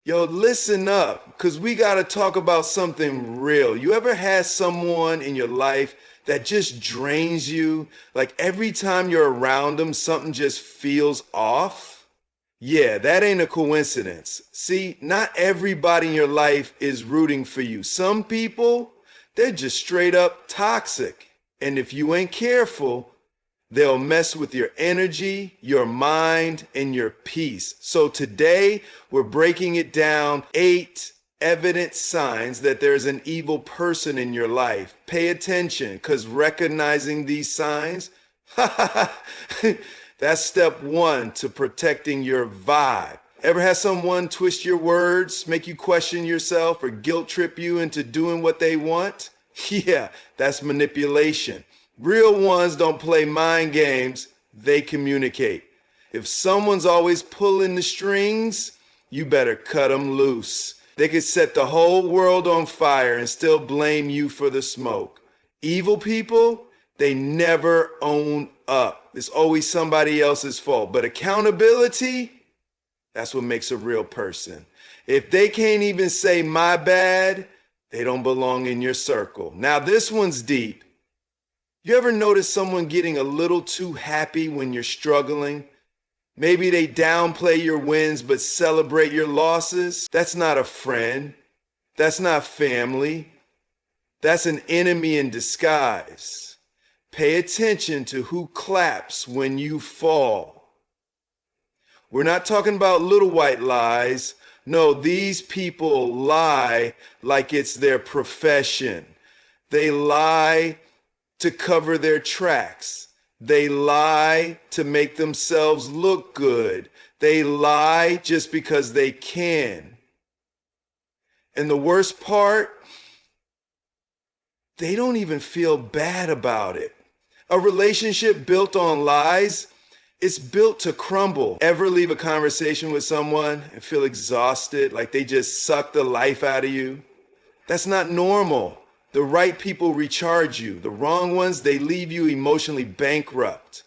Yo, listen up, because we got to talk about something real. You ever had someone in your life that just drains you? Like every time you're around them, something just feels off? Yeah, that ain't a coincidence. See, not everybody in your life is rooting for you. Some people, they're just straight up toxic. And if you ain't careful, they'll mess with your energy, your mind, and your peace. So today, we're breaking it down 8 evident signs that there's an evil person in your life. Pay attention, because recognizing these signs, that's step one to protecting your vibe. Ever had someone twist your words, make you question yourself, or guilt trip you into doing what they want? Yeah, that's manipulation. Real ones don't play mind games, they communicate. If someone's always pulling the strings, you better cut them loose. They could set the whole world on fire and still blame you for the smoke. Evil people, they never own up. It's always somebody else's fault. But accountability, that's what makes a real person. If they can't even say my bad, they don't belong in your circle. Now this one's deep. You ever notice someone getting a little too happy when you're struggling? Maybe they downplay your wins but celebrate your losses? That's not a friend. That's not family. That's an enemy in disguise. Pay attention to who claps when you fall. We're not talking about little white lies. No, these people lie like it's their profession. They lie to cover their tracks. They lie to make themselves look good. They lie just because they can. And the worst part, they don't even feel bad about it. A relationship built on lies, it's built to crumble. Ever leave a conversation with someone and feel exhausted, like they just suck the life out of you? That's not normal. The right people recharge you. The wrong ones, they leave you emotionally bankrupt.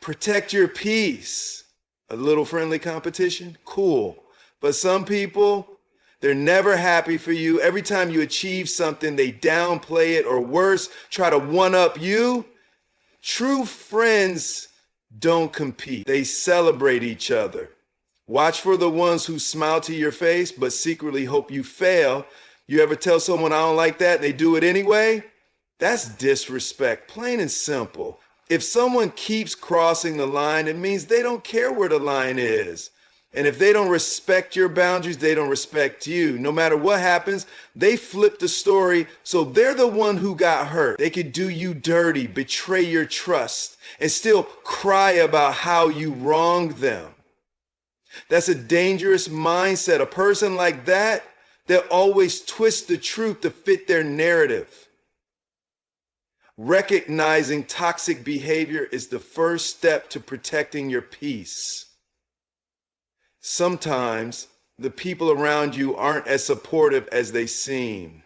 Protect your peace. A little friendly competition? Cool. But some people, they're never happy for you. Every time you achieve something, they downplay it, or worse, try to one-up you. True friends don't compete. They celebrate each other. Watch for the ones who smile to your face but secretly hope you fail. You ever tell someone I don't like that and they do it anyway? That's disrespect, plain and simple. If someone keeps crossing the line, it means they don't care where the line is. And if they don't respect your boundaries, they don't respect you. No matter what happens, they flip the story, so they're the one who got hurt. They could do you dirty, betray your trust, and still cry about how you wronged them. That's a dangerous mindset. A person like that, they'll always twist the truth to fit their narrative. Recognizing toxic behavior is the first step to protecting your peace. Sometimes the people around you aren't as supportive as they seem.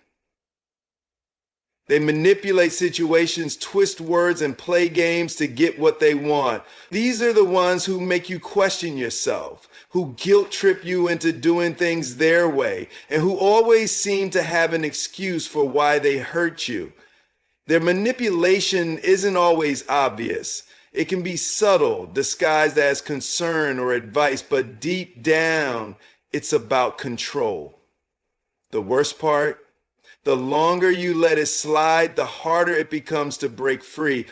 They manipulate situations, twist words, and play games to get what they want. These are the ones who make you question yourself, who guilt trip you into doing things their way, and who always seem to have an excuse for why they hurt you. Their manipulation isn't always obvious. It can be subtle, disguised as concern or advice, but deep down, it's about control. The worst part? The longer you let it slide, the harder it becomes to break free.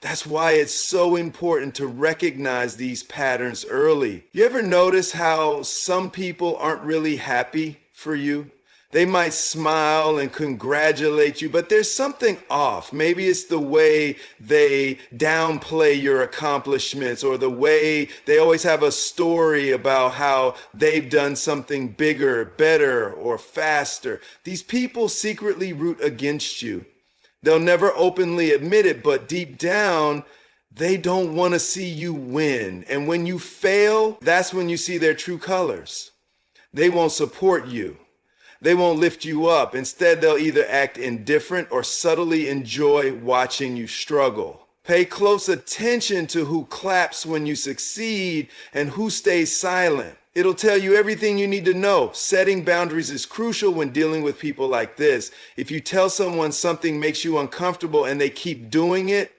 That's why it's so important to recognize these patterns early. You ever notice how some people aren't really happy for you? They might smile and congratulate you, but there's something off. Maybe it's the way they downplay your accomplishments, or the way they always have a story about how they've done something bigger, better, or faster. These people secretly root against you. They'll never openly admit it, but deep down, they don't want to see you win. And when you fail, that's when you see their true colors. They won't support you. They won't lift you up. Instead, they'll either act indifferent or subtly enjoy watching you struggle. Pay close attention to who claps when you succeed and who stays silent. It'll tell you everything you need to know. Setting boundaries is crucial when dealing with people like this. If you tell someone something makes you uncomfortable and they keep doing it,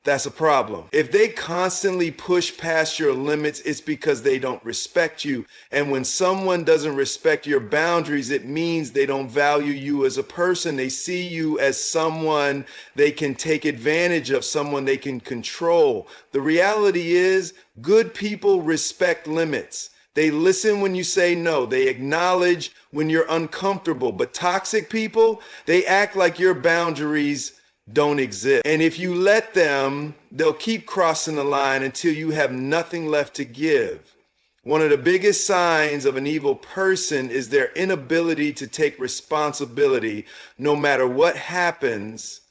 that's a problem. If they constantly push past your limits, it's because they don't respect you. And when someone doesn't respect your boundaries, it means they don't value you as a person. They see you as someone they can take advantage of, someone they can control. The reality is, good people respect limits. They listen when you say no. They acknowledge when you're uncomfortable. But toxic people, they act like your boundaries don't exist. And if you let them, they'll keep crossing the line until you have nothing left to give. One of the biggest signs of an evil person is their inability to take responsibility. No matter what happens,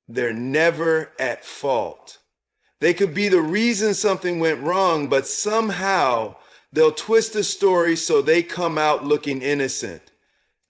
they're never at fault. They could be the reason something went wrong, but somehow they'll twist the story so they come out looking innocent.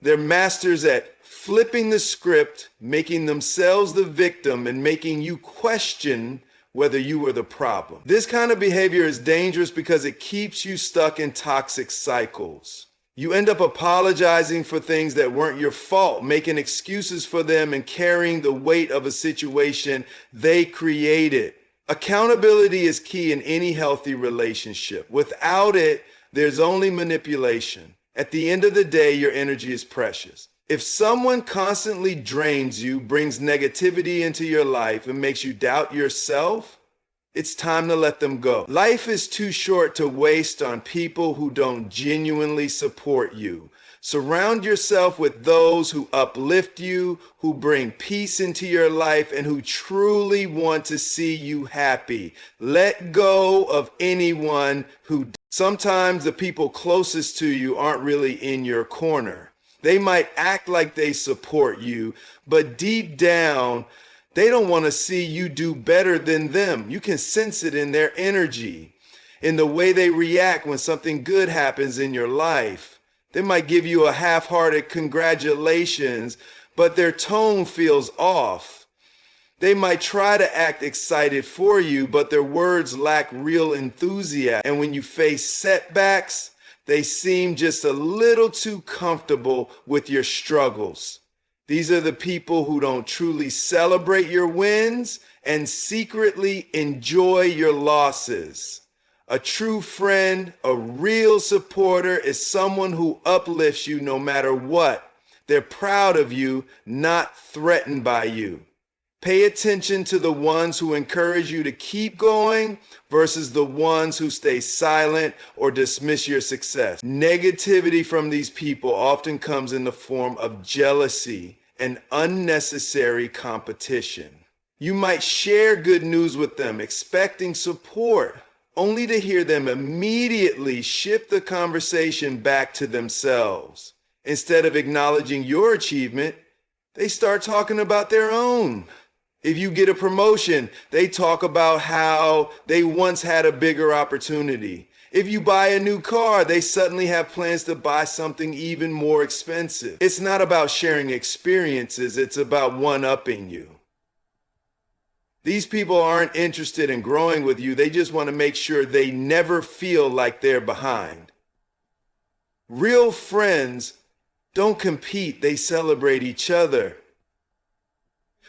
They're masters at flipping the script, making themselves the victim, and making you question whether you were the problem. This kind of behavior is dangerous because it keeps you stuck in toxic cycles. You end up apologizing for things that weren't your fault, making excuses for them, and carrying the weight of a situation they created. Accountability is key in any healthy relationship. Without it, there's only manipulation. At the end of the day, your energy is precious. If someone constantly drains you, brings negativity into your life, and makes you doubt yourself, it's time to let them go. Life is too short to waste on people who don't genuinely support you. Surround yourself with those who uplift you, who bring peace into your life, and who truly want to see you happy. Let go of anyone who... Sometimes the people closest to you aren't really in your corner. They might act like they support you, but deep down, they don't want to see you do better than them. You can sense it in their energy, in the way they react when something good happens in your life. They might give you a half-hearted congratulations, but their tone feels off. They might try to act excited for you, but their words lack real enthusiasm. And when you face setbacks, they seem just a little too comfortable with your struggles. These are the people who don't truly celebrate your wins and secretly enjoy your losses. A true friend, a real supporter, is someone who uplifts you no matter what. They're proud of you, not threatened by you. Pay attention to the ones who encourage you to keep going versus the ones who stay silent or dismiss your success. Negativity from these people often comes in the form of jealousy and unnecessary competition. You might share good news with them, expecting support, only to hear them immediately shift the conversation back to themselves. Instead of acknowledging your achievement, they start talking about their own. If you get a promotion, they talk about how they once had a bigger opportunity. If you buy a new car, they suddenly have plans to buy something even more expensive. It's not about sharing experiences, it's about one-upping you. These people aren't interested in growing with you, they just want to make sure they never feel like they're behind. Real friends don't compete, they celebrate each other.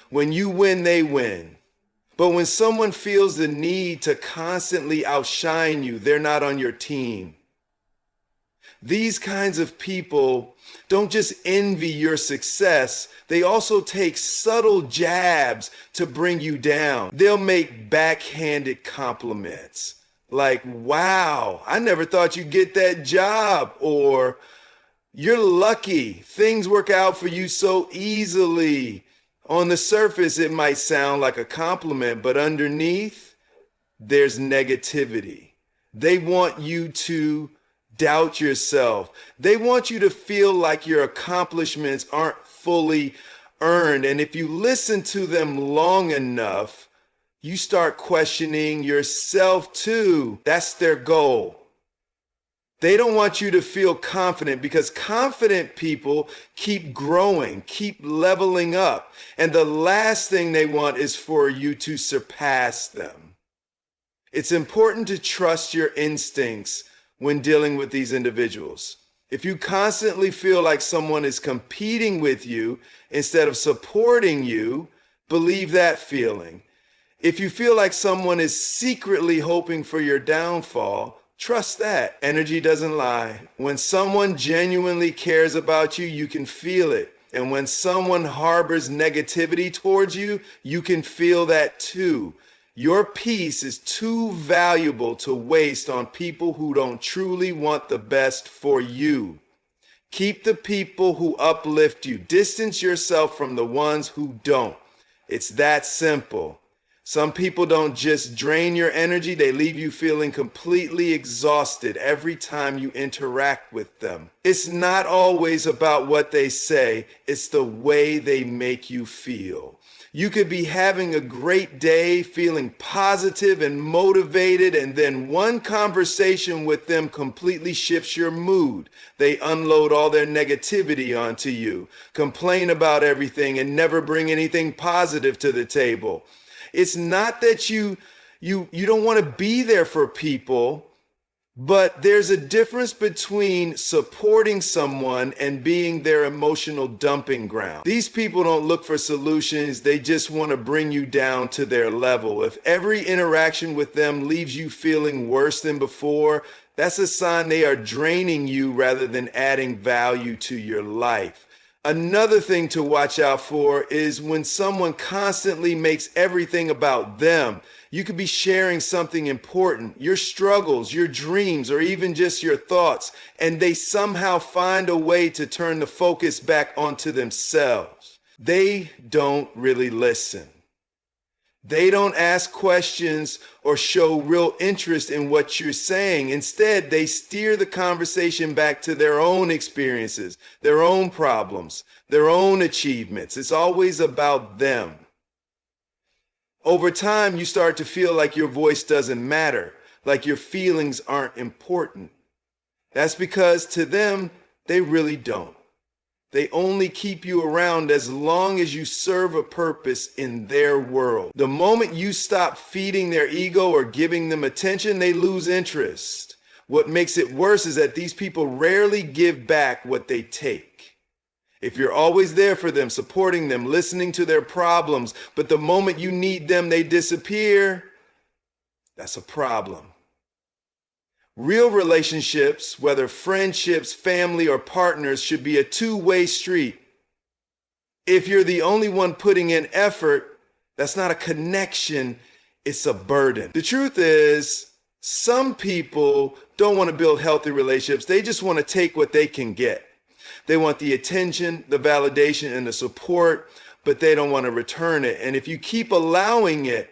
When you win, they win. But when someone feels the need to constantly outshine you, they're not on your team. These kinds of people don't just envy your success, they also take subtle jabs to bring you down. They'll make backhanded compliments like, wow, I never thought you'd get that job, or you're lucky, things work out for you so easily. On the surface, it might sound like a compliment, but underneath, there's negativity. They want you to doubt yourself. They want you to feel like your accomplishments aren't fully earned. And if you listen to them long enough, you start questioning yourself too. That's their goal. They don't want you to feel confident because confident people keep growing, keep leveling up. And the last thing they want is for you to surpass them. It's important to trust your instincts when dealing with these individuals. If you constantly feel like someone is competing with you instead of supporting you, believe that feeling. If you feel like someone is secretly hoping for your downfall, trust that. Energy doesn't lie. When someone genuinely cares about you, you can feel it. And when someone harbors negativity towards you, you can feel that too. Your peace is too valuable to waste on people who don't truly want the best for you. Keep the people who uplift you. Distance yourself from the ones who don't. It's that simple. Some people don't just drain your energy, they leave you feeling completely exhausted every time you interact with them. It's not always about what they say, it's the way they make you feel. You could be having a great day, feeling positive and motivated, and then one conversation with them completely shifts your mood. They unload all their negativity onto you, complain about everything, and never bring anything positive to the table. It's not that you don't want to be there for people, but there's a difference between supporting someone and being their emotional dumping ground. These people don't look for solutions, they just want to bring you down to their level. If every interaction with them leaves you feeling worse than before, that's a sign they are draining you rather than adding value to your life. Another thing to watch out for is when someone constantly makes everything about them. You could be sharing something important, your struggles, your dreams, or even just your thoughts, and they somehow find a way to turn the focus back onto themselves. They don't really listen. They don't ask questions or show real interest in what you're saying. Instead, they steer the conversation back to their own experiences, their own problems, their own achievements. It's always about them. Over time, you start to feel like your voice doesn't matter, like your feelings aren't important. That's because to them, they really don't. They only keep you around as long as you serve a purpose in their world. The moment you stop feeding their ego or giving them attention, they lose interest. What makes it worse is that these people rarely give back what they take. If you're always there for them, supporting them, listening to their problems, but the moment you need them, they disappear, that's a problem. Real relationships, whether friendships, family, or partners, should be a two-way street. If you're the only one putting in effort, that's not a connection, it's a burden. The truth is, some people don't want to build healthy relationships. They just want to take what they can get. They want the attention, the validation, and the support, but they don't want to return it. And if you keep allowing it,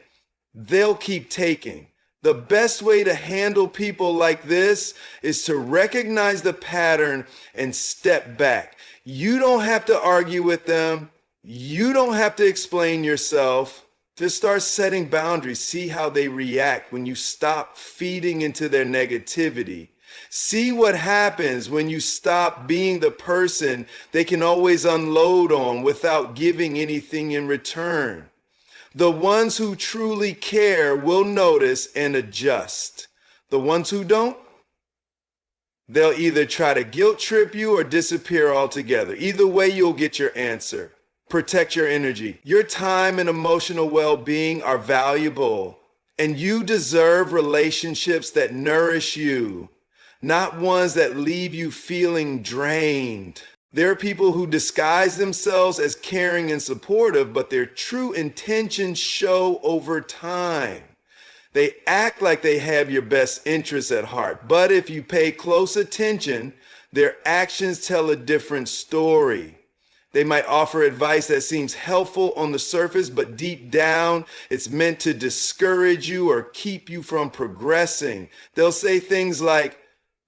they'll keep taking. The best way to handle people like this is to recognize the pattern and step back. You don't have to argue with them. You don't have to explain yourself. Just start setting boundaries. See how they react when you stop feeding into their negativity. See what happens when you stop being the person they can always unload on without giving anything in return. The ones who truly care will notice and adjust. The ones who don't, they'll either try to guilt trip you or disappear altogether. Either way, you'll get your answer. Protect your energy. Your time and emotional well-being are valuable, and you deserve relationships that nourish you, not ones that leave you feeling drained. There are people who disguise themselves as caring and supportive, but their true intentions show over time. They act like they have your best interests at heart, but if you pay close attention, their actions tell a different story. They might offer advice that seems helpful on the surface, but deep down, it's meant to discourage you or keep you from progressing. They'll say things like,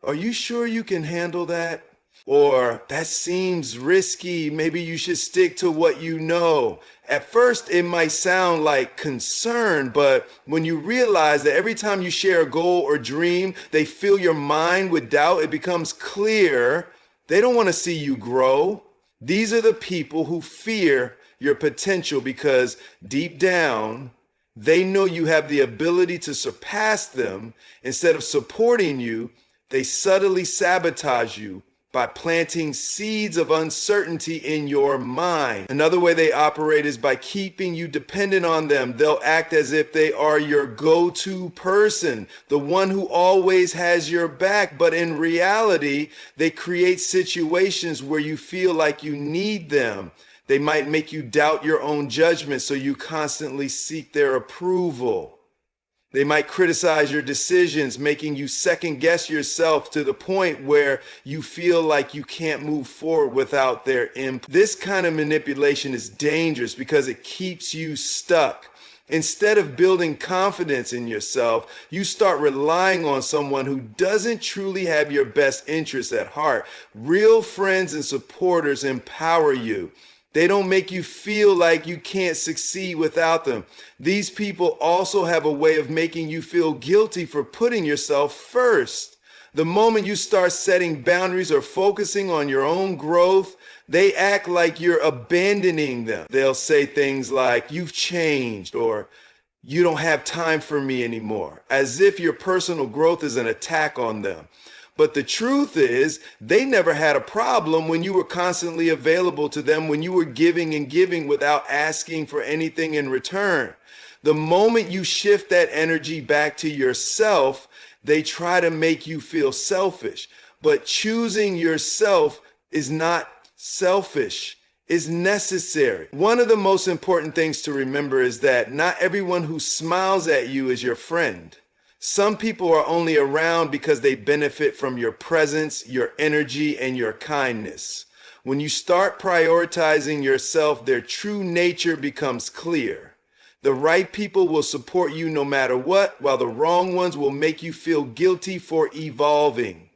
"Are you sure you can handle that?" Or that seems risky. Maybe you should stick to what you know. At first, it might sound like concern, but when you realize that every time you share a goal or dream, they fill your mind with doubt, it becomes clear they don't want to see you grow. These are the people who fear your potential because deep down, they know you have the ability to surpass them. Instead of supporting you, they subtly sabotage you by planting seeds of uncertainty in your mind. Another way they operate is by keeping you dependent on them. They'll act as if they are your go-to person, the one who always has your back. But in reality, they create situations where you feel like you need them. They might make you doubt your own judgment, so you constantly seek their approval. They might criticize your decisions, making you second guess yourself to the point where you feel like you can't move forward without their input. This kind of manipulation is dangerous because it keeps you stuck. Instead of building confidence in yourself, you start relying on someone who doesn't truly have your best interests at heart. Real friends and supporters empower you. They don't make you feel like you can't succeed without them. These people also have a way of making you feel guilty for putting yourself first. The moment you start setting boundaries or focusing on your own growth, they act like you're abandoning them. They'll say things like, "You've changed," or "You don't have time for me anymore," as if your personal growth is an attack on them. But the truth is, they never had a problem when you were constantly available to them, when you were giving and giving without asking for anything in return. The moment you shift that energy back to yourself, they try to make you feel selfish. But choosing yourself is not selfish. It's necessary. One of the most important things to remember is that not everyone who smiles at you is your friend. Some people are only around because they benefit from your presence, your energy, and your kindness. When you start prioritizing yourself, their true nature becomes clear. The right people will support you no matter what, while the wrong ones will make you feel guilty for evolving.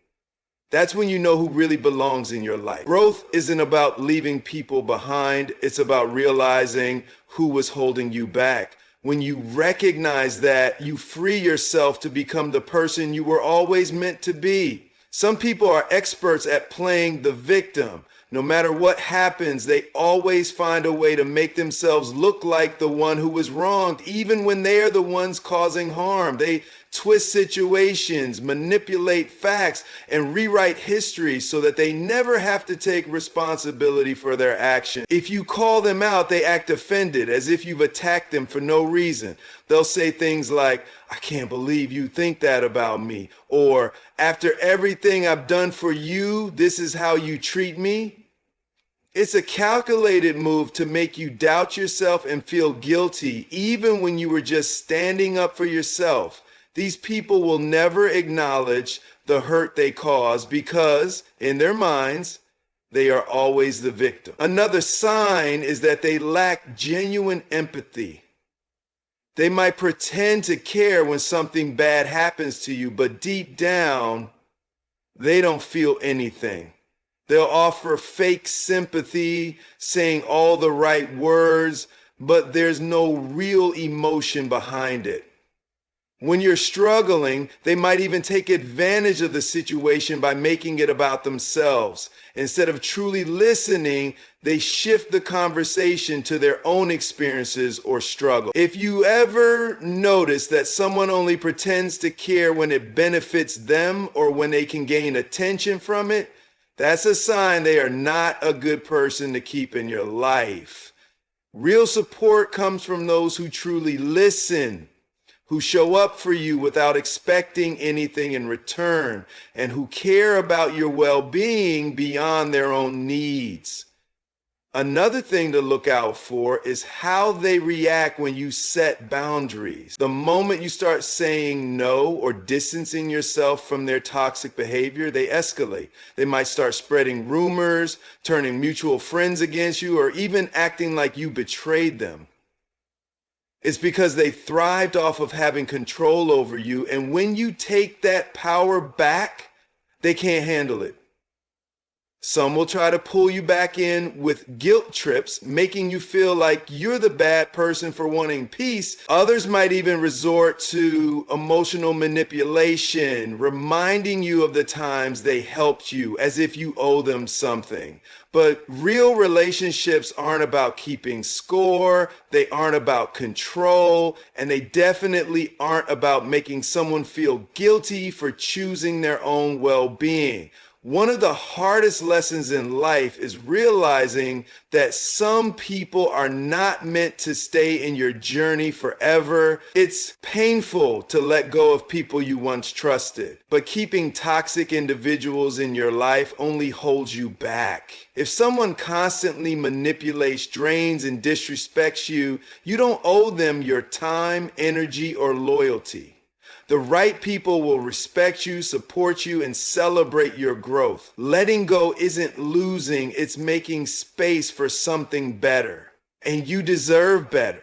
That's when you know who really belongs in your life. Growth isn't about leaving people behind. It's about realizing who was holding you back. When you recognize that, you free yourself to become the person you were always meant to be. Some people are experts at playing the victim. No matter what happens, they always find a way to make themselves look like the one who was wronged, even when they are the ones causing harm. They twist situations, manipulate facts, and rewrite history so that they never have to take responsibility for their actions. If you call them out, they act offended, as if you've attacked them for no reason. They'll say things like, "I can't believe you think that about me," or "After everything I've done for you, this is how you treat me." It's a calculated move to make you doubt yourself and feel guilty, even when you were just standing up for yourself. These people will never acknowledge the hurt they cause because, in their minds, they are always the victim. Another sign is that they lack genuine empathy. They might pretend to care when something bad happens to you, but deep down, they don't feel anything. They'll offer fake sympathy, saying all the right words, but there's no real emotion behind it. When you're struggling, they might even take advantage of the situation by making it about themselves. Instead of truly listening, they shift the conversation to their own experiences or struggle. If you ever notice that someone only pretends to care when it benefits them or when they can gain attention from it, that's a sign they are not a good person to keep in your life. Real support comes from those who truly listen, who show up for you without expecting anything in return, and who care about your well-being beyond their own needs. Another thing to look out for is how they react when you set boundaries. The moment you start saying no or distancing yourself from their toxic behavior, they escalate. They might start spreading rumors, turning mutual friends against you, or even acting like you betrayed them. It's because they thrived off of having control over you, and when you take that power back, they can't handle it. Some will try to pull you back in with guilt trips, making you feel like you're the bad person for wanting peace. Others might even resort to emotional manipulation, reminding you of the times they helped you as if you owe them something. But real relationships aren't about keeping score, they aren't about control, and they definitely aren't about making someone feel guilty for choosing their own well-being. One of the hardest lessons in life is realizing that some people are not meant to stay in your journey forever. It's painful to let go of people you once trusted, but keeping toxic individuals in your life only holds you back. If someone constantly manipulates, drains, and disrespects you, you don't owe them your time, energy, or loyalty. The right people will respect you, support you, and celebrate your growth. Letting go isn't losing, it's making space for something better. And you deserve better.